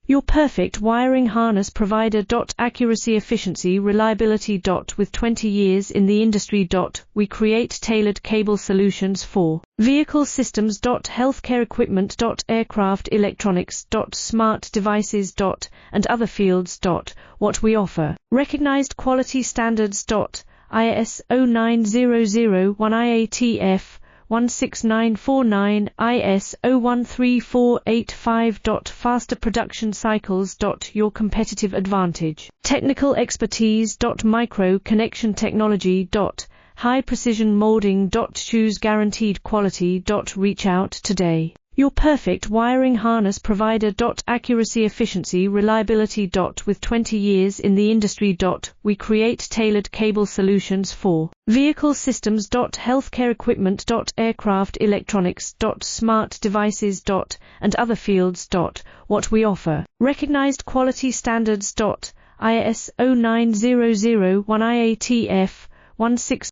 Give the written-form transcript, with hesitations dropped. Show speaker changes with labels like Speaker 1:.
Speaker 1: Your perfect wiring harness provider. Accuracy, efficiency, reliability. With 20 years in the industry. We create tailored cable solutions for vehicle systems. Healthcare equipment. Aircraft electronics. Smart devices. And other fields. What we offer. Recognized quality standards. ISO 9001 IATF 16949 ISO 13485. Faster production cycles. Your competitive advantage. Technical expertise. Micro connection technology. High precision molding. Choose guaranteed quality. Reach out today. Your perfect wiring harness provider. Accuracy, efficiency, reliability. With 20 years in the industry. We create tailored cable solutions for vehicle systems. Healthcare equipment. Aircraft electronics. Smart devices. And other fields. What we offer. Recognized quality standards. ISO 9001 IATF 16